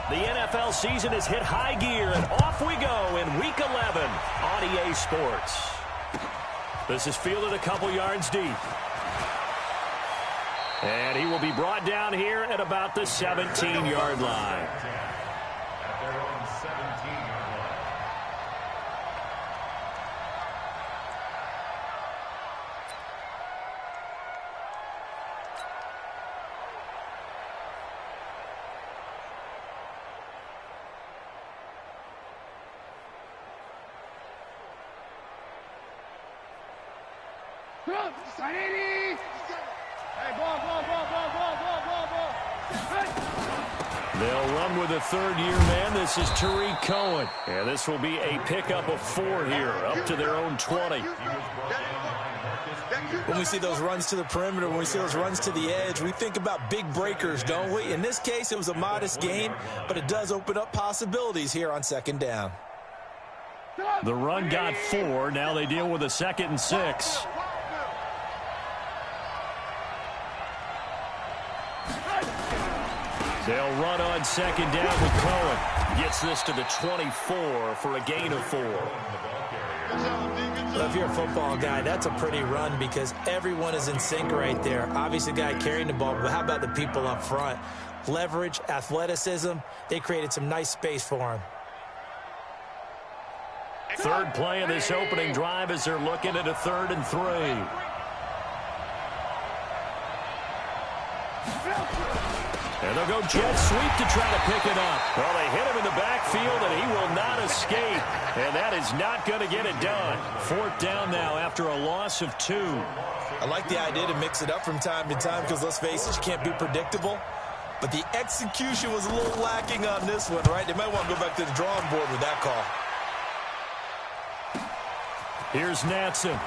The NFL season has hit high gear, and off we go in Week 11 on EA Sports. This is fielded a couple yards deep. And he will be brought down here at about the 17-yard line. They'll run with a third-year man. This is Tariq Cohen. And this will be a pickup of 4 here, up to their own 20. When we see those runs to the perimeter, when we see those runs to the edge, we think about big breakers, don't we? In this case, it was a modest gain, but it does open up possibilities here on second down. The run got 4. Now they deal with a 2nd and 6. They'll run on second down with Cohen. Gets this to the 24 for a gain of 4. Well, if you're a football guy, that's a pretty run because everyone is in sync right there. Obviously, the guy carrying the ball, but how about the people up front? Leverage, athleticism, they created some nice space for him. Third play of this opening drive as they're looking at a 3rd and 3. And they'll go jet sweep to try to pick it up. Well, they hit him in the backfield, and he will not escape. And that is not going to get it done. 4th down now after a loss of 2. I like the idea to mix it up from time to time because, let's face it, you can't be predictable. But the execution was a little lacking on this one, right? They might want to go back to the drawing board with that call. Here's Natson.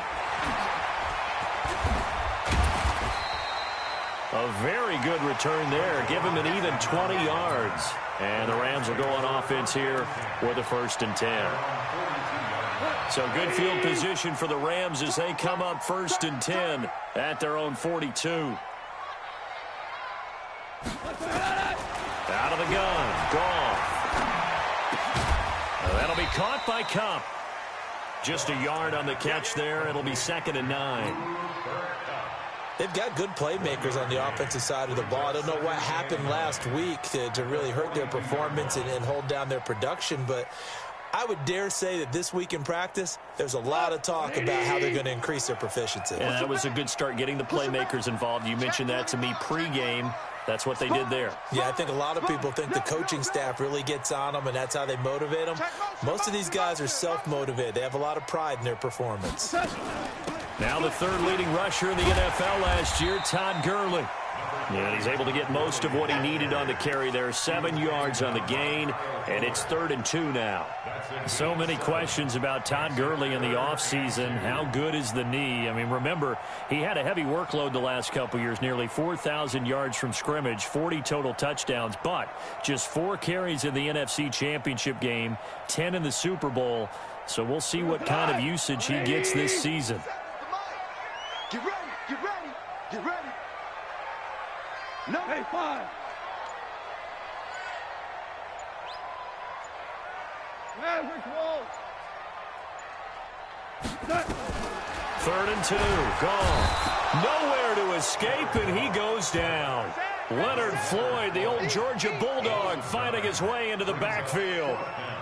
A very good return there. Give him an even 20 yards. And the Rams will go on offense here with a 1st and 10. So good field position for the Rams as they come up 1st and 10 at their own 42. Out of the gun. Goff. That'll be caught by Kupp. Just a yard on the catch there. It'll be 2nd and 9. They've got good playmakers on the offensive side of the ball. I don't know what happened last week to really hurt their performance and hold down their production, but I would dare say that this week in practice, there's a lot of talk about how they're going to increase their proficiency. And that was a good start getting the playmakers involved. You mentioned that to me pregame. That's what they did there. Yeah, I think a lot of people think the coaching staff really gets on them, and that's how they motivate them. Most of these guys are self-motivated. They have a lot of pride in their performance. Now the 3rd leading rusher in the NFL last year, Todd Gurley. And he's able to get most of what he needed on the carry there. 7 yards on the gain, and it's 3rd and 2 now. So many questions about Todd Gurley in the offseason. How good is the knee? I mean, remember, he had a heavy workload the last couple years, nearly 4,000 yards from scrimmage, 40 total touchdowns, but just 4 carries in the NFC Championship game, 10 in the Super Bowl. So we'll see what kind of usage he gets this season. Get ready, get ready, get ready. Number 5. Third and 2. Goff. Nowhere to escape, and he goes down. Leonard Floyd, the old Georgia Bulldog, finding his way into the backfield.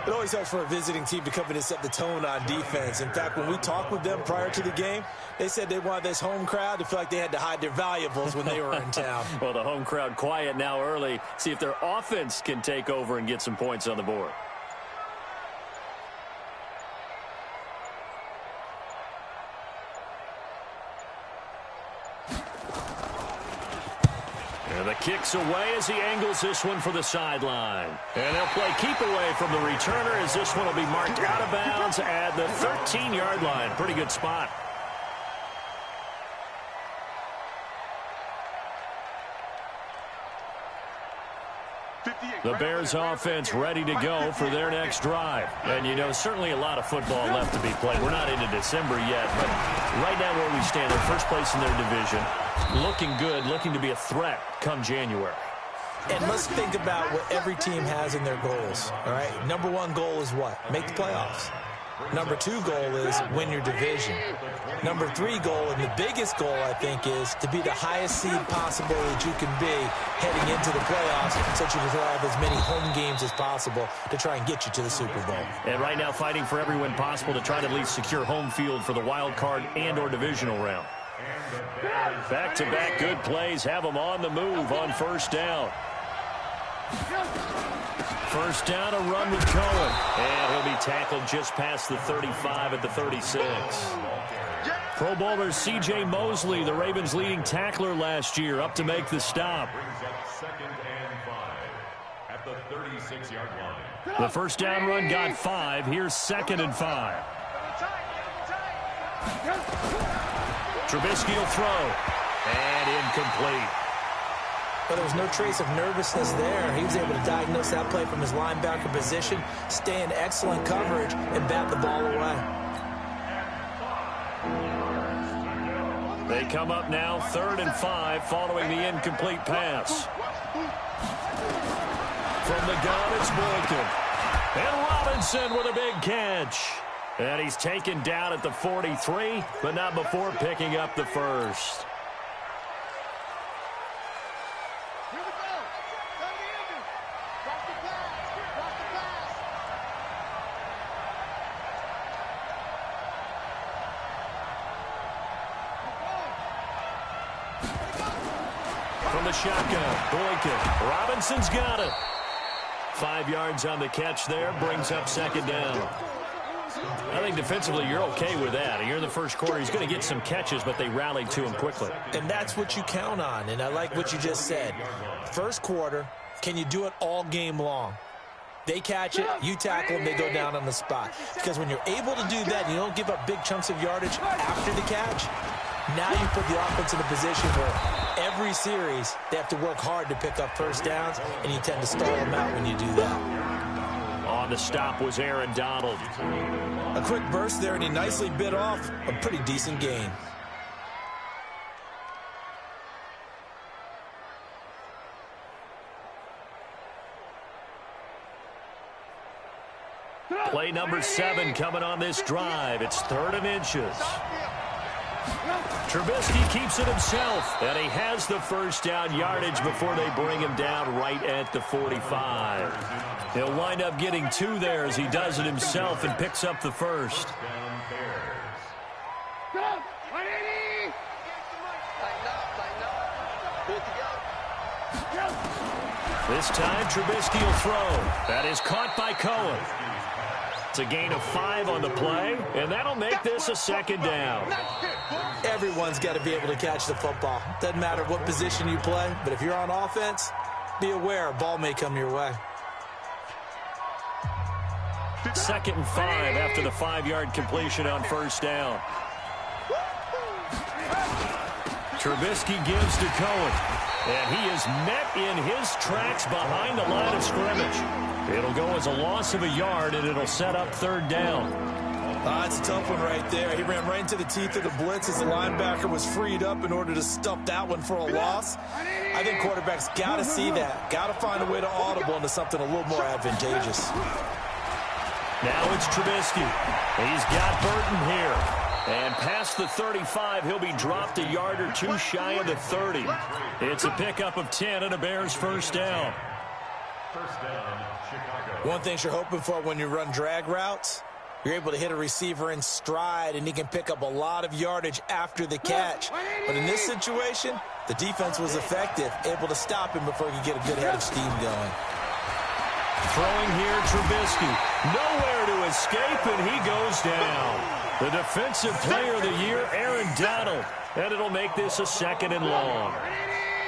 It always helps for a visiting team to come in and set the tone on defense. In fact, when we talked with them prior to the game, they said they wanted this home crowd to feel like they had to hide their valuables when they were in town. Well, the home crowd quiet now early. See if their offense can take over and get some points on the board. And the kick's away as he angles this one for the sideline. And they'll play keep away from the returner as this one will be marked out of bounds at the 13-yard line. Pretty good spot. The Bears offense ready to go for their next drive. And, you know, certainly a lot of football left to be played. We're not into December yet, but right now where we stand, they're first place in their division. Looking good, looking to be a threat come January. And let's think about what every team has in their goals, all right? Number one goal is what? Make the playoffs. Number two goal is win your division. Number three goal, and the biggest goal, I think, is to be the highest seed possible that you can be heading into the playoffs so that you can have as many home games as possible to try and get you to the Super Bowl. And right now fighting for every win possible to try to at least secure home field for the wild card and or divisional round. Back-to-back good plays have them on the move on first down. First down, a run with Cohen. And he'll be tackled just past the 35 at the 36. Pro Bowler C.J. Mosley, the Ravens' leading tackler last year, up to make the stop. The first down run got 5. Here's 2nd and 5. Trubisky will throw. And incomplete. But there was no trace of nervousness there. He was able to diagnose that play from his linebacker position, stay in excellent coverage, and bat the ball away. They come up now 3rd and 5 following the incomplete pass. From the gun, it's Boykin. And Robinson with a big catch. And he's taken down at the 43, but not before picking up the first. From the shotgun, Boykin. Robinson's got it. 5 yards on the catch there, brings up 2nd down. I think defensively you're okay with that. You're in the first quarter. He's going to get some catches, but they rallied to him quickly. And that's what you count on, and I like what you just said. First quarter, can you do it all game long? They catch it, you tackle them, they go down on the spot. Because when you're able to do that, you don't give up big chunks of yardage after the catch. Now you put the offense in a position where every series they have to work hard to pick up first downs, and you tend to stall them out when you do that. On the stop was Aaron Donald. A quick burst there, and he nicely bit off a pretty decent gain. Play number 7 coming on this drive. It's 3rd and inches. Trubisky keeps it himself, and he has the first down yardage before they bring him down right at the 45. He'll wind up getting 2 there as he does it himself and picks up the first. This time, Trubisky will throw. That is caught by Cohen. It's a gain of 5 on the play, and that'll make this a 2nd down. Everyone's got to be able to catch the football. Doesn't matter what position you play, but if you're on offense, be aware a ball may come your way. 2nd and 5 after the 5-yard completion on first down. Trubisky gives to Cohen, and he is met in his tracks behind the line of scrimmage. It'll go as a loss of a yard, and it'll set up 3rd down. It's a tough one right there. He ran right into the teeth of the blitz as the linebacker was freed up in order to stuff that one for a loss. I think quarterbacks got to see that. Got to find a way to audible into something a little more advantageous. Now it's Trubisky. He's got Burton here. And past the 35, he'll be dropped a yard or 2 shy of the 30. It's a pickup of 10 and a Bears first down. One thing you're hoping for when you run drag routes, you're able to hit a receiver in stride, and he can pick up a lot of yardage after the catch. But in this situation, the defense was effective, able to stop him before he could get a good head of steam going. Throwing here, Trubisky. Nowhere to escape, and he goes down. The defensive player of the year, Aaron Donald. And it'll make this a 2nd and long.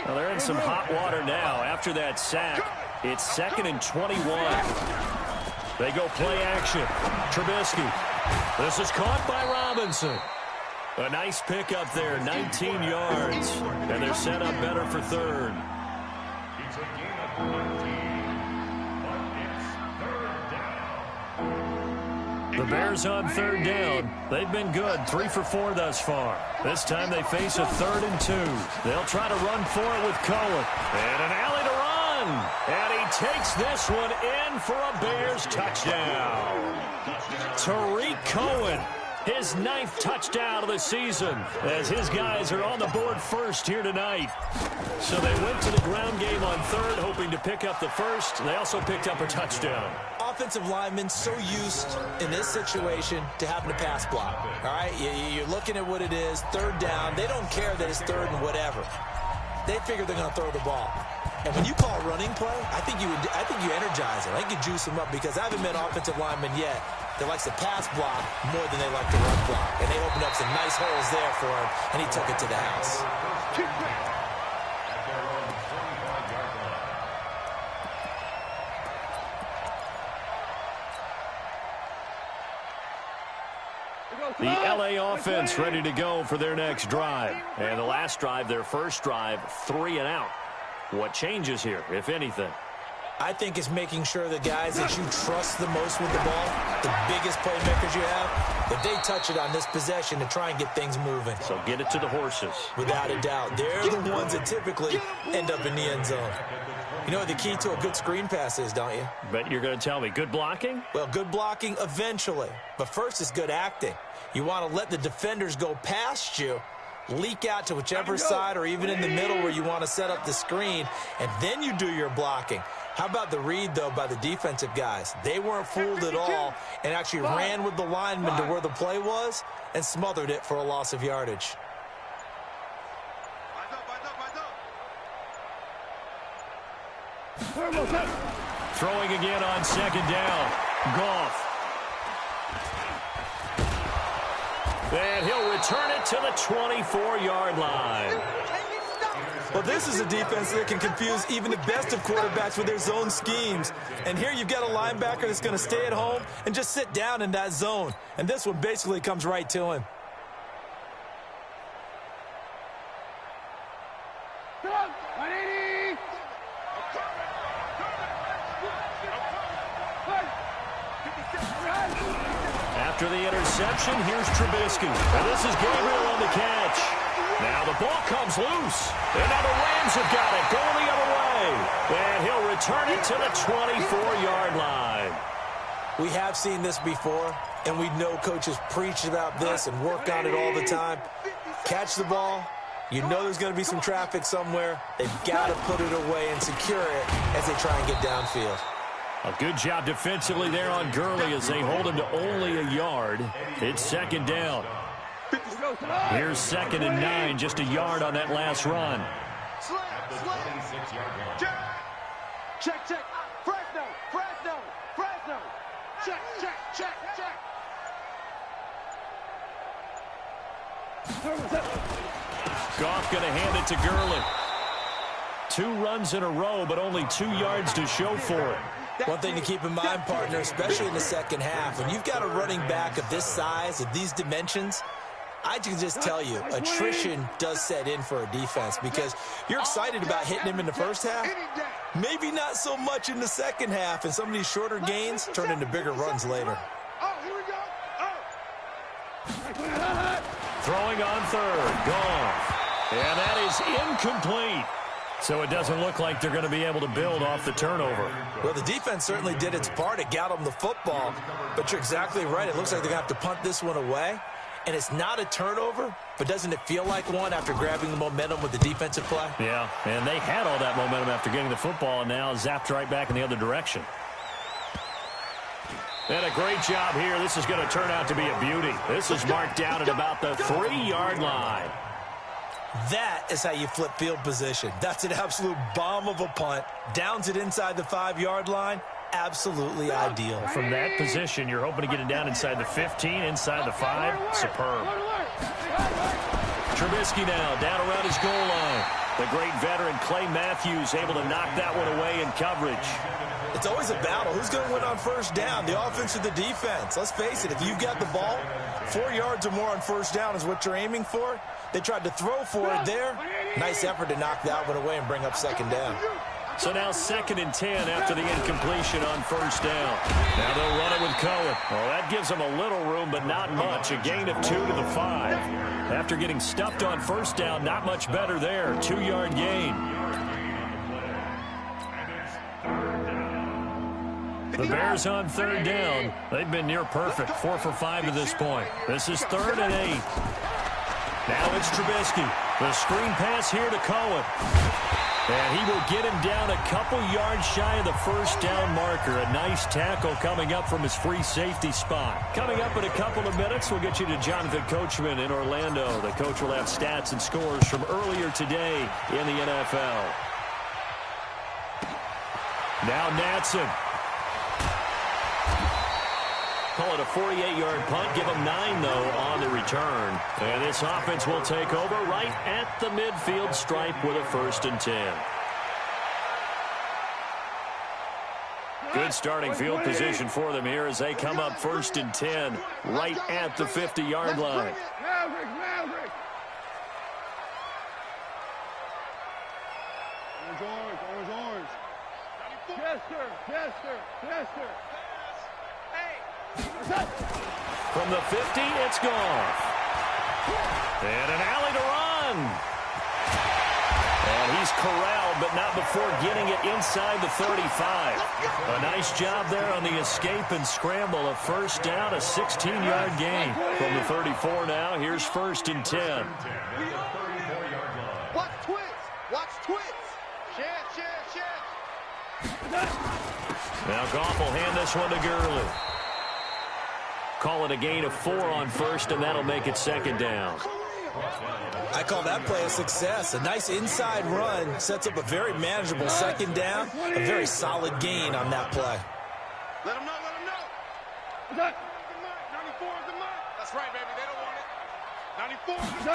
Now, they're in some hot water now after that sack. It's 2nd and 21. They go play action. Trubisky. This is caught by Robinson. A nice pickup there, 19 yards. And they're set up better for 3rd. The Bears on 3rd down. They've been good, 3 for 4 thus far. This time they face a 3rd and 2. They'll try to run for it with Cohen. And an alley to run. again. And he takes this one in for a Bears touchdown. Tariq Cohen, his 9th touchdown of the season, as his guys are on the board first here tonight. So they went to the ground game on third, hoping to pick up the first. They also picked up a touchdown. Offensive linemen so used in this situation to having to pass block. All right, you're looking at what it is, third down. They don't care that it's third and whatever. They figure they're going to throw the ball. And when you call a running play, I think you energize it. I think you juice them up, because I haven't met offensive linemen yet that likes to pass block more than they like to run block. And they opened up some nice holes there for him, and he took it to the house. The LA offense ready to go for their next drive. And the last drive, their first drive, 3 and out. What changes here, if anything? I think it's making sure the guys that you trust the most with the ball, the biggest playmakers you have, that they touch it on this possession to try and get things moving. So get it to the horses. Without a doubt. They're the ones that typically end up in the end zone. You know what the key to a good screen pass is, don't you? Bet you're going to tell me. Good blocking? Well, good blocking eventually. But first is good acting. You want to let the defenders go past you, leak out to whichever side or even in the middle where you want to set up the screen, and then you do your blocking. How about the read, though, by the defensive guys? They weren't fooled at all and actually ran with the lineman to where the play was and smothered it for a loss of yardage. Throwing again on second down. Goff. And he'll return it to the 24-yard line. Well, this is a defense that can confuse even the best of quarterbacks with their zone schemes. And here you've got a linebacker that's going to stay at home and just sit down in that zone. And this one basically comes right to him. After the interception, here's Trubisky. And this is Gabriel on the catch. Now the ball comes loose. And now the Rams have got it going the other way. And he'll return it to the 24-yard line. We have seen this before, and we know coaches preach about this and work on it all the time. Catch the ball. You know there's going to be some traffic somewhere. They've got to put it away and secure it as they try and get downfield. A good job defensively there on Gurley as they hold him to only a yard. It's second down. Here's 2nd and 9, just a yard on that last run. Check. Fresno. Check. Goff going to hand it to Gurley. 2 runs in a row, but only 2 yards to show for it. One thing to keep in mind, partner, especially in the second half, when you've got a running back of this size, of these dimensions, I can just tell you, attrition does set in for a defense because you're excited about hitting him in the first half. Maybe not so much in the second half, and some of these shorter gains turn into bigger runs later. Throwing on third, Goff. And that is incomplete. So it doesn't look like they're going to be able to build off the turnover. Well, the defense certainly did its part. It got them the football. But you're exactly right. It looks like they're going to have to punt this one away. And it's not a turnover, but doesn't it feel like one after grabbing the momentum with the defensive play? Yeah, and they had all that momentum after getting the football and now zapped right back in the other direction. And a great job here. This is going to turn out to be a beauty. This is marked down at about the 3-yard line. That is how you flip field position. That's an absolute bomb of a punt. Downs it inside the 5-yard line. Absolutely ideal. From that position, you're hoping to get it down inside the 15, inside the 5. Superb. Trubisky now down around his goal line. The great veteran Clay Matthews able to knock that one away in coverage. It's always a battle. Who's going to win on first down, the offense or the defense? Let's face it, if you've got the ball, 4 yards or more on first down is what you're aiming for. They tried to throw for it there. Nice effort to knock that one away and bring up second down. So now 2nd and 10 after the incompletion on first down. Now they'll run it with Cohen. Well, that gives them a little room, but not much. A gain of 2 to the 5. After getting stuffed on first down, not much better there. 2-yard gain. The Bears on third down. They've been near perfect, 4 for 5 to this point. This is 3rd and 8. Now it's Trubisky. The screen pass here to Cohen. And he will get him down a couple yards shy of the first down marker. A nice tackle coming up from his free safety spot. Coming up in a couple of minutes, we'll get you to Jonathan Coachman in Orlando. The coach will have stats and scores from earlier today in the NFL. Now Natson. Call it a 48-yard punt. Give him 9, though, on the return. And this offense will take over right at the midfield stripe with a 1st and 10. Good starting field position for them here as they come up 1st and 10 right at the 50-yard line. Orange. Yes, sir. Yes, sir. Yes, sir. From the 50, it's gone. And an alley to run. And he's corralled, but not before getting it inside the 35. A nice job there on the escape and scramble. A 1st down, a 16-yard gain. From the 34 now, here's 1st and 10. Watch twits. Watch twits. Share. Now Goff will hand this one to Gurley. Call it a gain of 4 on 1st, and that'll make it 2nd down. I call that play a success. A nice inside run sets up a very manageable 2nd down. A very solid gain on that play. Let him know. What's that? 94 is the mark. That's right, baby. They don't want it. 94 is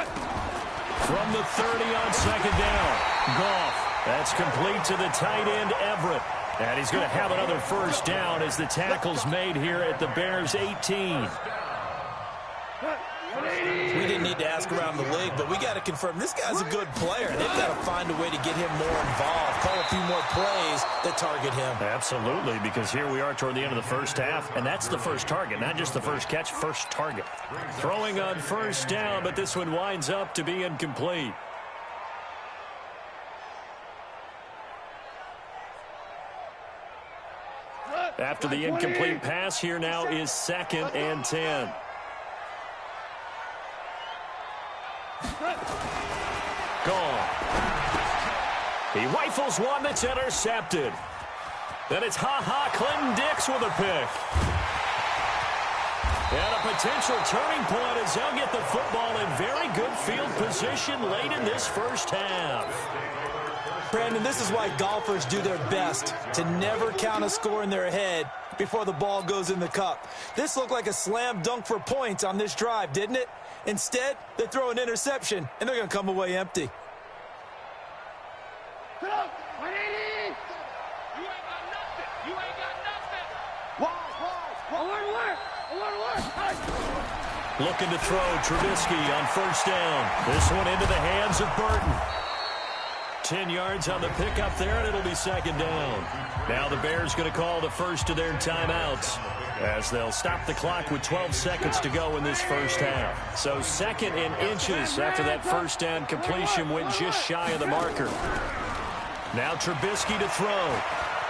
From the 30 on 2nd down. Goff. That's complete to the tight end, Everett. And he's going to have another 1st down as the tackle's made here at the Bears' 18. We didn't need to ask around the league, but we got to confirm this guy's a good player. They've got to find a way to get him more involved, call a few more plays that target him. Absolutely, because here we are toward the end of the 1st half, and that's the first target, not just the first catch, first target. Throwing on 1st down, but this one winds up to be incomplete. After the incomplete pass, here now is 2nd and 10. Gone. He rifles one that's intercepted. Then it's Clinton Dix with a pick. And a potential turning point as they'll get the football in very good field position late in this 1st half. Brandon, this is why golfers do their best to never count a score in their head before the ball goes in the cup. This looked like a slam dunk for points on this drive, didn't it? Instead, they throw an interception, and they're going to come away empty. Get up! 180! You ain't got nothing! Alert! Looking to throw Trubisky on 1st down. This one into the hands of Burton. 10 yards on the pickup there, and it'll be 2nd down. Now the Bears going to call the first of their timeouts as they'll stop the clock with 12 seconds to go in this 1st half. So 2nd and inches after that 1st down completion went just shy of the marker. Now Trubisky to throw.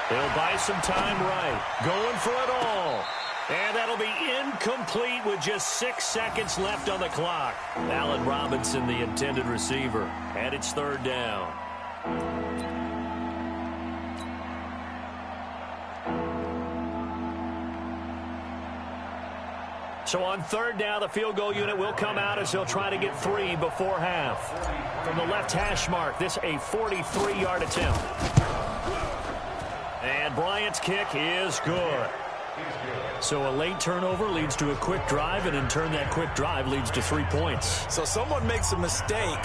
He'll buy some time right. Going for it all. And that'll be incomplete with just 6 seconds left on the clock. Allen Robinson, the intended receiver. And it's 3rd down. So on 3rd down, the field goal unit will come out as they'll try to get 3 before half. From the left hash mark, this a 43-yard attempt. And Bryant's kick is good. So a late turnover leads to a quick drive, and in turn that quick drive leads to 3 points. So someone makes a mistake,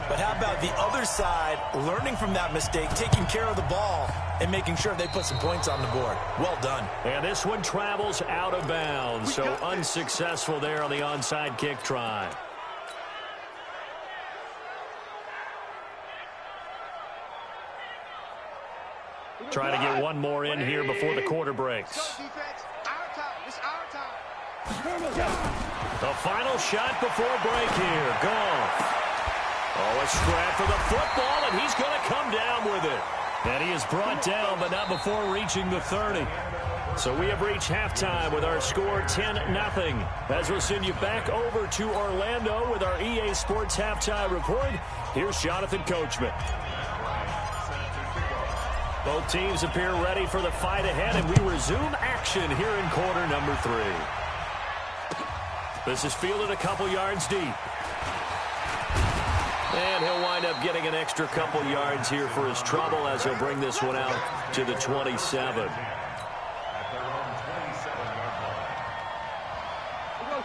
but how about the other side learning from that mistake, taking care of the ball, and making sure they put some points on the board? Well done. And this one travels out of bounds, so unsuccessful there on the onside kick try. Trying to get one more in here before the quarter breaks. The final shot before break here. Goff. Oh, a scrap for the football, and he's going to come down with it. And he is brought down, but not before reaching the 30. So we have reached halftime with our score 10-0. As we'll send you back over to Orlando with our EA Sports halftime report, here's Jonathan Coachman. Both teams appear ready for the fight ahead, and we resume action here in quarter number 3. This is fielded a couple yards deep. And he'll wind up getting an extra couple yards here for his trouble as he'll bring this one out to the 27.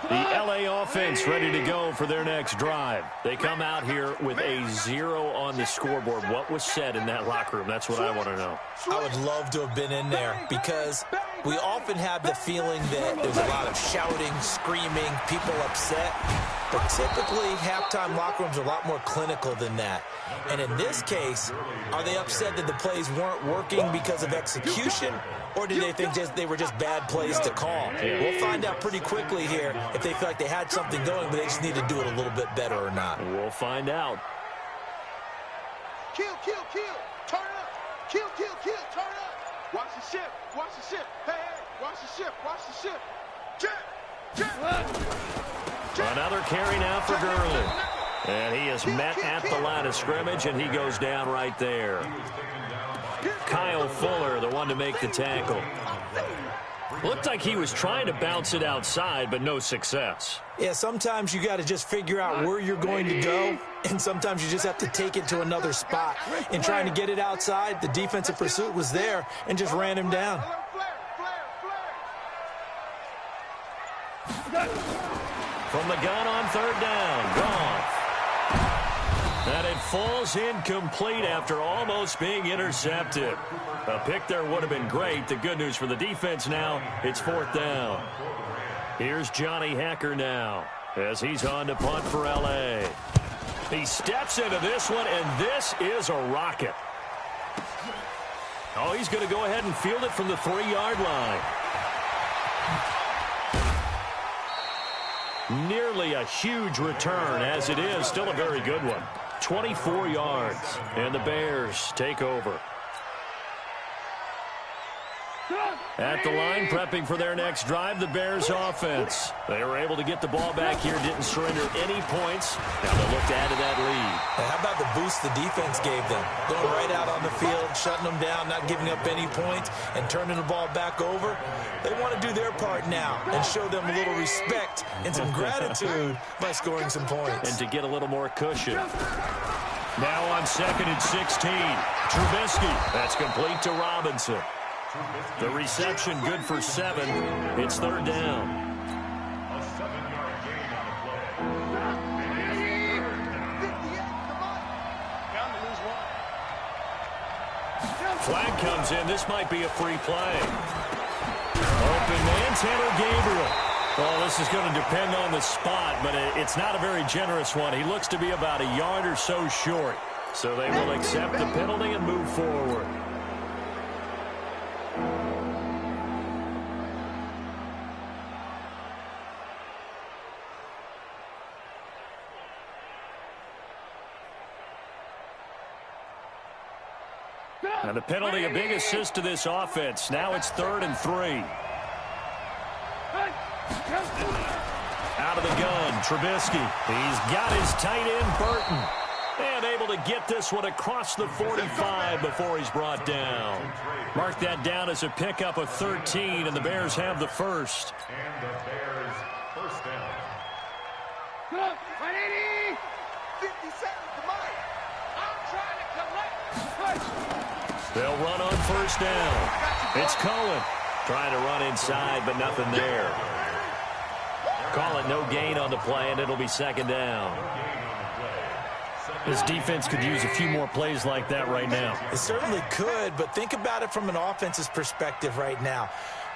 The LA offense ready to go for their next drive. They come out here with a 0 on the scoreboard. What was said in that locker room? That's what I want to know. I would love to have been in there because we often have the feeling that there's a lot of shouting, screaming, people upset. But typically, halftime locker rooms are a lot more clinical than that. And in this case, are they upset that the plays weren't working because of execution? Or do they think they were just bad plays to call? We'll find out pretty quickly here if they feel like they had something going, but they just need to do it a little bit better or not. We'll find out. Kill, kill, kill. Turn up. Kill, kill, kill. Turn up. Watch the ship. Watch the ship. Hey, hey. Watch the ship. Watch the ship. Jet. Jet. Another carry now for Gurley. And he is met at the line of scrimmage, and he goes down right there. Kyle Fuller, the one to make the tackle. Looked like he was trying to bounce it outside, but no success. Yeah, sometimes you got to just figure out where you're going to go, and sometimes you just have to take it to another spot. In trying to get it outside, the defensive pursuit was there and just ran him down. From the gun on third down, Goff. And it falls incomplete after almost being intercepted. A pick there would have been great. The good news for the defense now, it's fourth down. Here's Johnny Hacker now as he's on to punt for L.A. He steps into this one, and this is a rocket. Oh, he's going to go ahead and field it from the 3-yard line. Nearly a huge return, as it is still a very good one. 24 yards, and the Bears take over. At the line, prepping for their next drive, the Bears offense. They were able to get the ball back here, didn't surrender any points. Now they'll look to add to that lead. And how about the boost the defense gave them? Going right out on the field, shutting them down, not giving up any points, and turning the ball back over. They want to do their part now and show them a little respect and some gratitude by scoring some points. And to get a little more cushion. Now on 2nd and 16. Trubisky. That's complete to Robinson. The reception good for 7. It's third down. Flag comes in. This might be a free play. Open man, Tanner Gabriel. Well, this is going to depend on the spot, but it's not a very generous one. He looks to be about a yard or so short. So they will accept the penalty and move forward. And the penalty, a big assist to this offense. Now it's 3rd and 3. Out of the gun, Trubisky. He's got his tight end, Burton. And able to get this one across the 45 before he's brought down. Mark that down as a pickup of 13, and the Bears have the first. And the Bears first down. 180. 57, come on. I'm trying to collect. They'll run on first down. It's Cohen trying to run inside, but nothing there. Call it no gain on the play, and it'll be 2nd down. This defense could use a few more plays like that right now. It certainly could, but think about it from an offense's perspective right now.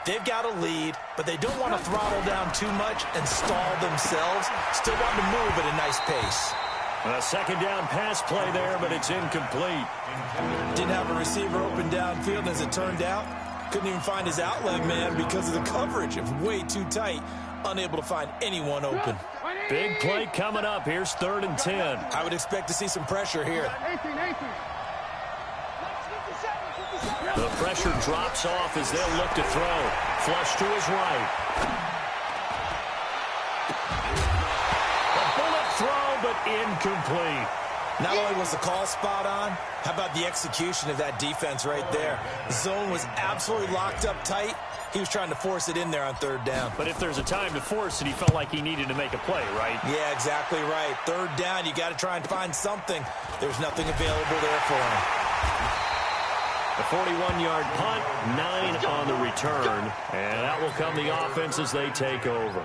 They've got a lead, but they don't want to throttle down too much and stall themselves. Still want to move at a nice pace. A 2nd down pass play there, but it's incomplete. Didn't have a receiver open downfield, as it turned out. Couldn't even find his outlet man because of the coverage. It was way too tight. Unable to find anyone open. Big play coming up. Here's 3rd and 10. I would expect to see some pressure here. The pressure drops off as they'll look to throw. Flush to his right. A bullet throw, but incomplete. Not only was the call spot on, how about the execution of that defense right there? The zone was absolutely locked up tight. He was trying to force it in there on third down. But if there's a time to force it, he felt like he needed to make a play, right? Yeah, exactly right. Third down, you got to try and find something. There's nothing available there for him. A 41-yard punt, 9 on the return, and that will come the offense as they take over.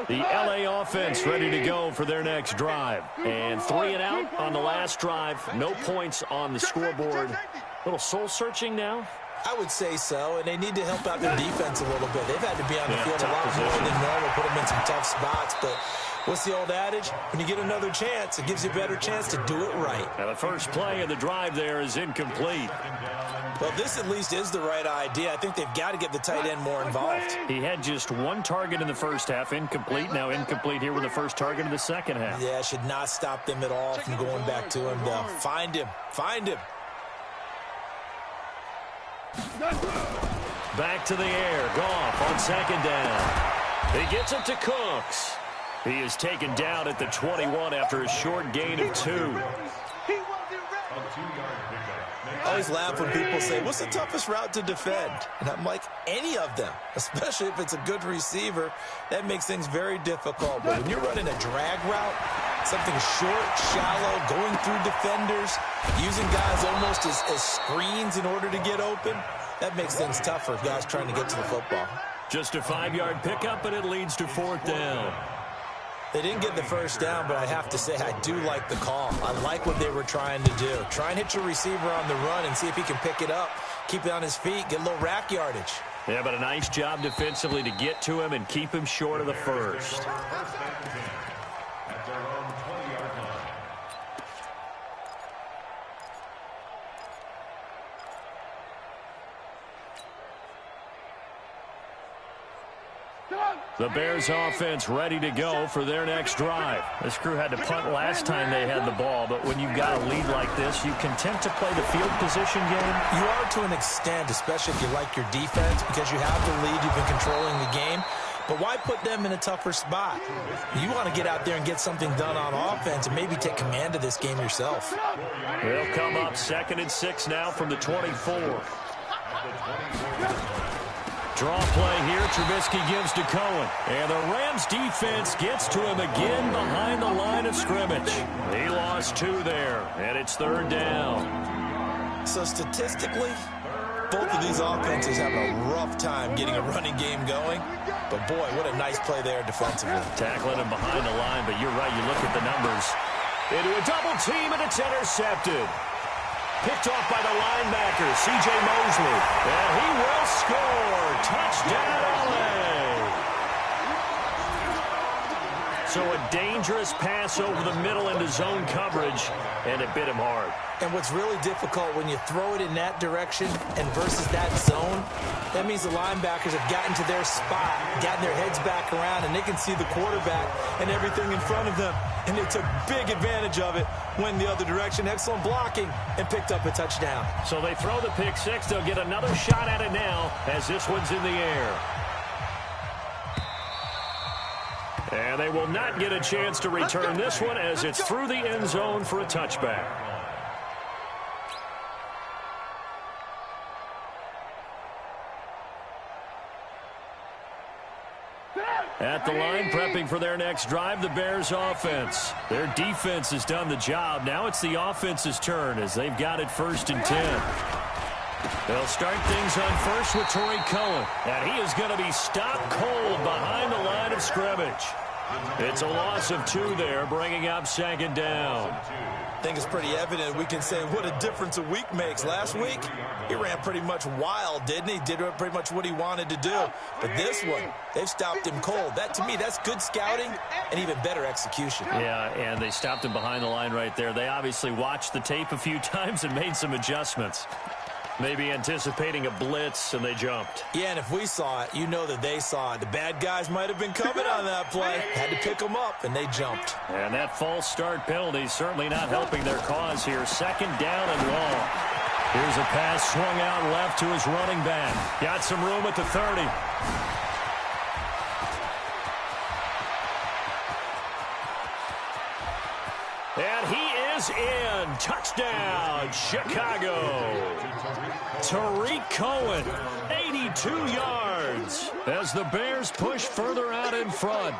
The LA offense ready to go for their next drive. And 3 and out on the last drive. No points on the scoreboard. A little soul-searching now? I would say so, and they need to help out their defense a little bit. They've had to be on the field a lot more than normal, put them in some tough spots. But what's the old adage? When you get another chance, it gives you a better chance to do it right. Now the first play of the drive there is incomplete. Well, this at least is the right idea. I think they've got to get the tight end more involved. He had just 1 target in the first half, incomplete. Now incomplete here with the first target in the second half. Yeah, should not stop them at all from going back to him, though. Find him. Find him. Back to the air. Goff on second down. He gets it to Cooks. He is taken down at the 21 after a short gain of 2. I always laugh when people say, what's the toughest route to defend? And I'm like, any of them, especially if it's a good receiver. That makes things very difficult. But when you're running a drag route, something short, shallow, going through defenders, using guys almost as screens in order to get open, that makes things tougher if guys trying to get to the football. Just a 5-yard pickup, and it leads to 4th down. They didn't get the first down, but I have to say I do like the call. I like what they were trying to do. Try and hit your receiver on the run and see if he can pick it up, keep it on his feet, get a little rack yardage. Yeah, but a nice job defensively to get to him and keep him short of the first. The Bears offense ready to go for their next drive. This crew had to punt last time they had the ball, but when you've got a lead like this, you content to play the field position game? You are to an extent, especially if you like your defense, because you have the lead, you've been controlling the game. But why put them in a tougher spot? You want to get out there and get something done on offense and maybe take command of this game yourself. They'll come up 2nd and 6 now from the 24. Draw play here. Trubisky gives to Cohen. And the Rams defense gets to him again behind the line of scrimmage. He lost 2 there, and it's 3rd down. So statistically, both of these offenses have a rough time getting a running game going. But, boy, what a nice play there defensively. Tackling him behind the line, but you're right. You look at the numbers. Into a double team, and it's intercepted. Picked off by the linebacker, C.J. Mosley. And he will score. Touchdown, LA. So a dangerous pass over the middle into zone coverage, and it bit him hard. And what's really difficult when you throw it in that direction and versus that zone, that means the linebackers have gotten to their spot, gotten their heads back around, and they can see the quarterback and everything in front of them. And they took big advantage of it, went the other direction, excellent blocking, and picked up a touchdown. So they throw the pick six. They'll get another shot at it now as this one's in the air. And they will not get a chance to return this one as it's through the end zone for a touchback. At the line, prepping for their next drive, the Bears offense. Their defense has done the job. Now it's the offense's turn as they've got it 1st and 10. They'll start things on first with Torrey Cohen. And he is going to be stopped cold behind the line of scrimmage. It's a loss of 2 there, bringing up 2nd down. I think it's pretty evident. We can say what a difference a week makes. Last week, he ran pretty much wild, didn't he? Did pretty much what he wanted to do. But this one, they've stopped him cold. That, to me, that's good scouting and even better execution. Yeah, and they stopped him behind the line right there. They obviously watched the tape a few times and made some adjustments. Maybe anticipating a blitz, and they jumped. Yeah, and if we saw it, you know that they saw it. The bad guys might have been coming on that play. Had to pick them up, and they jumped. And that false start penalty certainly not helping their cause here. Second down and long. Here's a pass swung out left to his running back. Got some room at the 30. And he is in. Touchdown, Chicago. Tariq Cohen, 82 yards as the Bears push further out in front.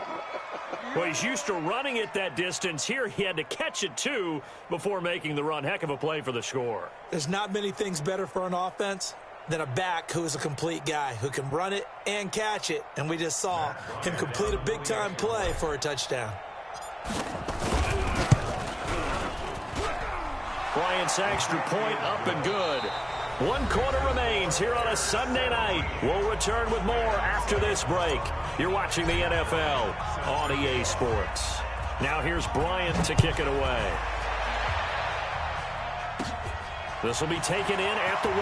Well, he's used to running it that distance. Here he had to catch it, too, before making the run. Heck of a play for the score. There's not many things better for an offense than a back who is a complete guy who can run it and catch it. And we just saw him complete a big-time play for a touchdown. Bryant's extra point up and good. 1 quarter remains here on a Sunday night. We'll return with more after this break. You're watching the NFL on EA Sports. Now here's Bryant to kick it away. This will be taken in at the 1.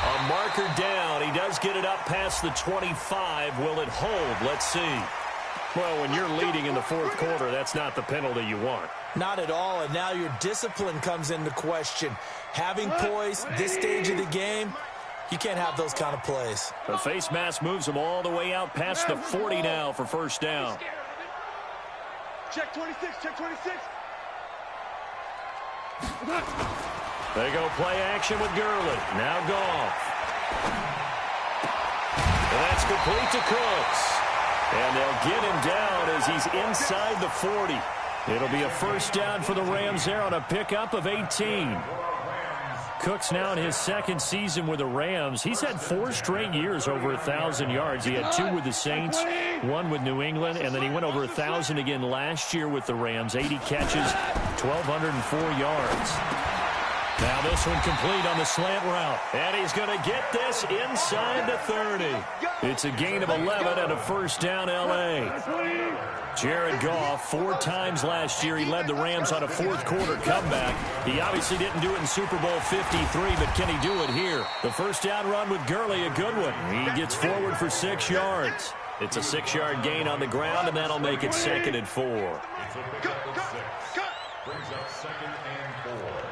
A marker down. He does get it up past the 25. Will it hold? Let's see. Well, when you're leading in the 4th quarter, that's not the penalty you want. Not at all, and now your discipline comes into question. Having poise this stage of the game, you can't have those kind of plays. The face mask moves him all the way out past the 40 now for first down. Check 26, check 26. They go play action with Gurley. Now Goff. And that's complete to Cooks. And they'll get him down as he's inside the 40. It'll be a first down for the Rams there on a pickup of 18. Cooks now in his 2nd season with the Rams. He's had 4 straight years over 1,000 yards. He had 2 with the Saints, 1 with New England, and then he went over 1,000 again last year with the Rams. 80 catches, 1,204 yards. Now this one complete on the slant route. And he's going to get this inside the 30. It's a gain of 11 and a first down L.A. Jared Goff, 4 times last year he led the Rams on a 4th quarter comeback. He obviously didn't do it in Super Bowl 53, but can he do it here? The first down run with Gurley, a good one. He gets forward for 6 yards. It's a 6-yard gain on the ground, and that'll make it 2nd and 4. Brings up 2nd and 4.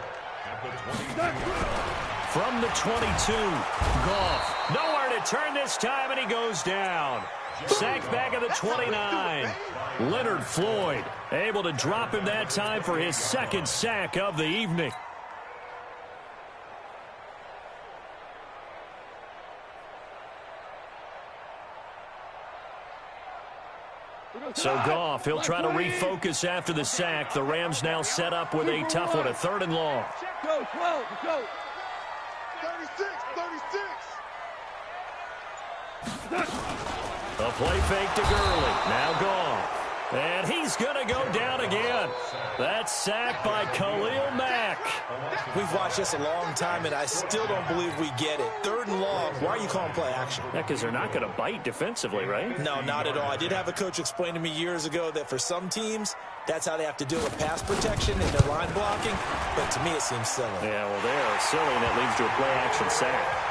From the 22, Goff. Nowhere to turn this time, and he goes down. Sacked back at the 29. Leonard Floyd able to drop him that time for his 2nd sack of the evening. So Goff, he'll try to refocus after the sack. The Rams now set up with a tough one, a 3rd and long. Go, 12, go. 36, 36. A play fake to Gurley. Now Goff. And he's going to go down again. That's sacked by Khalil Mack. We've watched this a long time, and I still don't believe we get it. 3rd and long. Why are you calling play action? Yeah, because they're not going to bite defensively, right? No, not at all. I did have a coach explain to me years ago that for some teams, that's how they have to deal with pass protection and their line blocking. But to me, it seems silly. Yeah, well, they're silly, and that leads to a play action sack.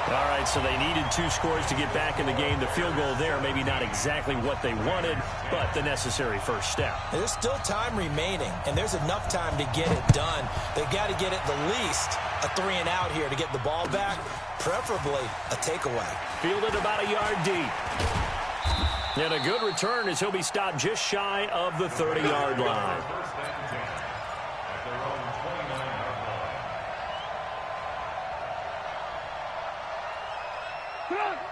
All right, so they needed 2 scores to get back in the game. The field goal there, maybe not exactly what they wanted, but the necessary first step. There's still time remaining, and there's enough time to get it done. They've got to get it the least a 3-and-out here to get the ball back, preferably a takeaway. Fielded about a yard deep. And a good return as he'll be stopped just shy of the 30-yard line.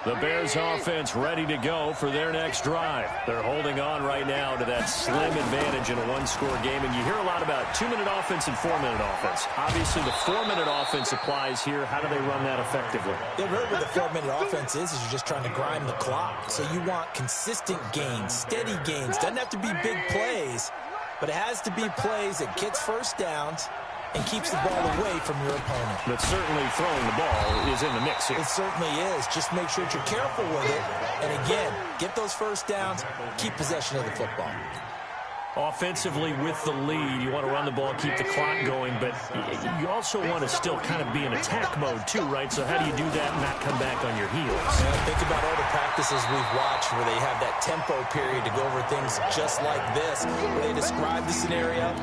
The Bears offense ready to go for their next drive. They're holding on right now to that slim advantage in a 1-score game. And you hear a lot about 2-minute offense and 4-minute offense. Obviously, the 4-minute offense applies here. How do they run that effectively? Yeah, really what the 4-minute offense is you're just trying to grind the clock. So you want consistent gains, steady gains. Doesn't have to be big plays, but it has to be plays that gets first downs and keeps the ball away from your opponent. But certainly throwing the ball is in the mix here. It certainly is. Just make sure that you're careful with it. And again, get those first downs, keep possession of the football. Offensively with the lead, you want to run the ball, keep the clock going, but you also want to still kind of be in attack mode too, right? So how do you do that and not come back on your heels? Yeah, think about all the practices we've watched where they have that tempo period to go over things just like this, where they describe the scenario,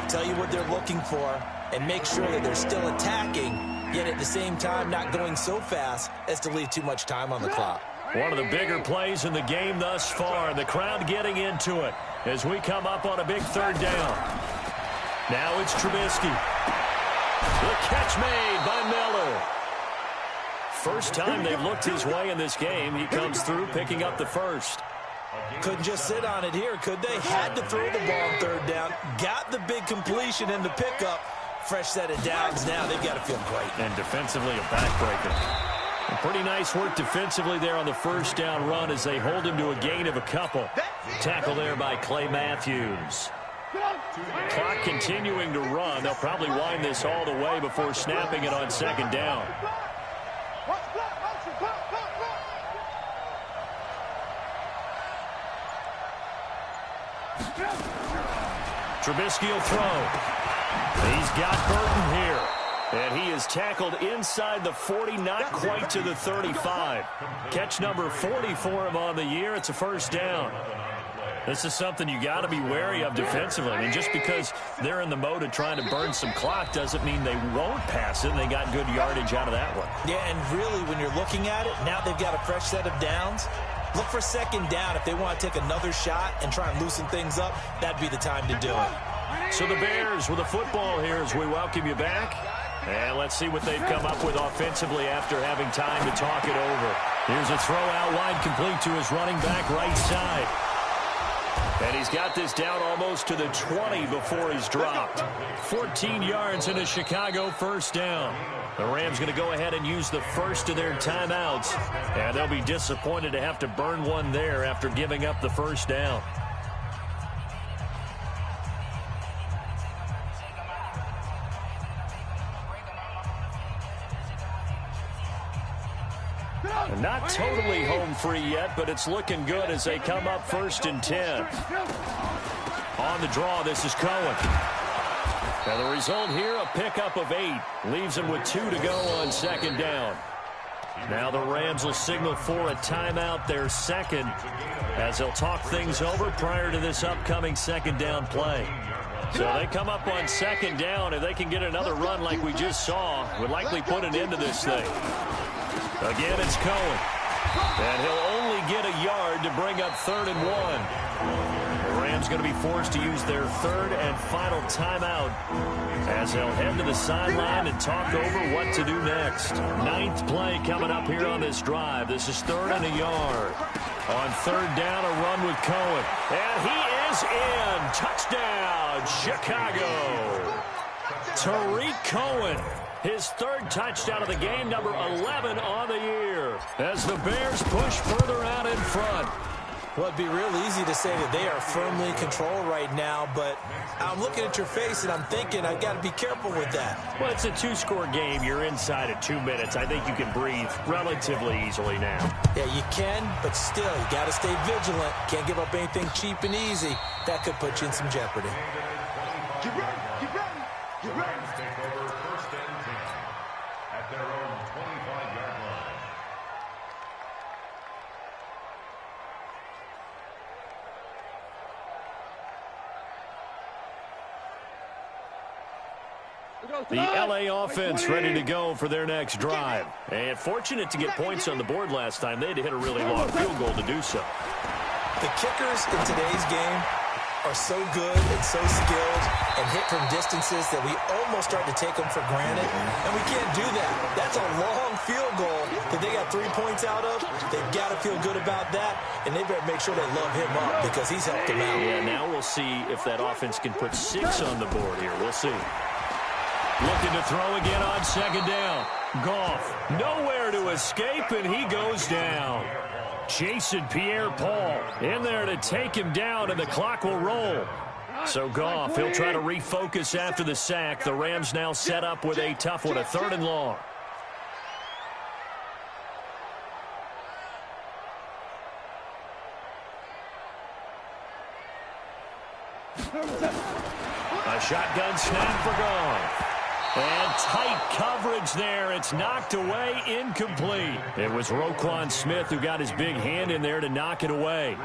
tell you what they're looking for, and make sure that they're still attacking, yet at the same time not going so fast as to leave too much time on the clock. One of the bigger plays in the game thus far. The crowd getting into it as we come up on a big third down. Now it's Trubisky. The catch made by Miller. First time they've looked his way in this game. He comes through picking up the first. Couldn't just sit on it here, could they? Had to throw the ball on third down. Got the big completion and the pickup. Fresh set of downs now. They've got to feel great. And defensively a backbreaker. Pretty nice work defensively there on the first down run as they hold him to a gain of a couple. Tackle there by Clay Matthews. Clock continuing to run. They'll probably wind this all the way before snapping it on second down. Trubisky will throw. He's got Burton here. And he is tackled inside the 40, not quite to the 35. Catch number 40 for him on the year. It's a first down. This is something you got to be wary of defensively. I mean, just because they're in the mode of trying to burn some clock doesn't mean they won't pass it, and they got good yardage out of that one. Yeah, and really, when you're looking at it, now they've got a fresh set of downs. Look for second down. If they want to take another shot and try and loosen things up, that'd be the time to do it. So the Bears with a football here as we welcome you back. And let's see what they've come up with offensively after having time to talk it over. Here's a throw out wide complete to his running back right side. And he's got this down almost to the 20 before he's dropped. 14 yards and a Chicago first down. The Rams going to go ahead and use the first of their timeouts. And they'll be disappointed to have to burn one there after giving up the first down. Not totally home free yet, but it's looking good as they come up 1st and 10. On the draw, this is Cohen. Now the result here, a pickup of 8. Leaves him with 2 to go on second down. Now the Rams will signal for a timeout, their second, as they'll talk things over prior to this upcoming second down play. So they come up on second down. If they can get another run like we just saw, would likely put an end to this thing. Again, it's Cohen. And he'll only get a yard to bring up 3rd and 1. The Rams going to be forced to use their third and final timeout as they'll head to the sideline and talk over what to do next. 9th play coming up here on this drive. This is 3rd and a yard. On 3rd down, a run with Cohen. And he is in. Touchdown, Chicago. Tariq Cohen. His 3rd touchdown of the game, number 11 on the year, as the Bears push further out in front. Well, it'd be real easy to say that they are firmly in control right now, but I'm looking at your face and I'm thinking I've got to be careful with that. Well, it's a 2-score game. You're inside at 2 minutes. I think you can breathe relatively easily now. Yeah, you can, but still, you got to stay vigilant. Can't give up anything cheap and easy. That could put you in some jeopardy. Get ready, get ready, get ready. The L.A. offense ready to go for their next drive. And fortunate to get points on the board last time. They had to hit a really long field goal to do so. The kickers in today's game are so good and so skilled and hit from distances that we almost start to take them for granted. And we can't do that. That's a long field goal that they got 3 points out of. They've got to feel good about that. And they better make sure they love him up because he's helped them out. Yeah, now we'll see if that offense can put 6 on the board here. We'll see. Looking to throw again on second down. Goff nowhere to escape, and he goes down. Jason Pierre-Paul in there to take him down, and the clock will roll. So Goff, he'll try to refocus after the sack. The Rams now set up with a tough one, a 3rd and long. A shotgun snap for gone. And tight coverage there. It's knocked away, incomplete. It was Roquan Smith who got his big hand in there to knock it away.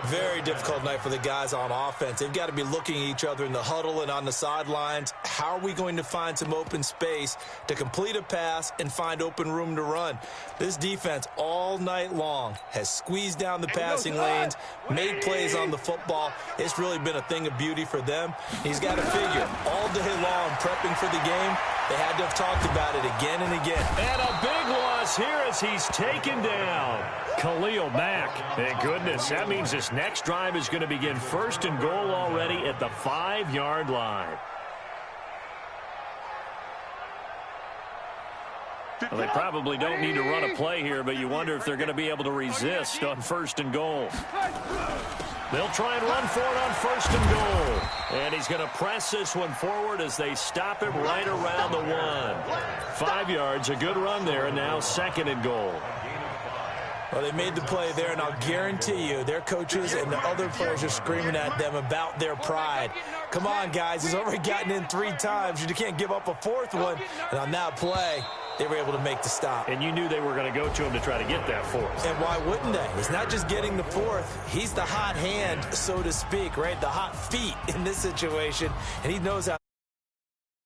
Very difficult night for the guys on offense. They've got to be looking at each other in the huddle and on the sidelines. How are we going to find some open space to complete a pass and find open room to run? This defense all night long has squeezed down the passing lanes, made plays on the football. It's really been a thing of beauty for them. He's got to figure all day long prepping for the game. They had to have talked about it again and again. And a big loss here as he's taken down. Khalil Mack. Thank goodness. That means this next drive is going to begin 1st and goal already at the 5-yard line. Well, they probably don't need to run a play here, but you wonder if they're going to be able to resist on 1st and goal. They'll try and run for it on 1st and goal. And he's going to press this one forward as they stop him right around the 1. 5 yards, a good run there, and now 2nd and goal. Well, they made the play there, and I'll guarantee you their coaches and the other players are screaming at them about their pride. Come on, guys. He's already gotten in 3 times. You can't give up a 4th one. And on that play, they were able to make the stop. And you knew they were going to go to him to try to get that 4th. And why wouldn't they? He's not just getting the 4th. He's the hot hand, so to speak, right? The hot feet in this situation. And he knows how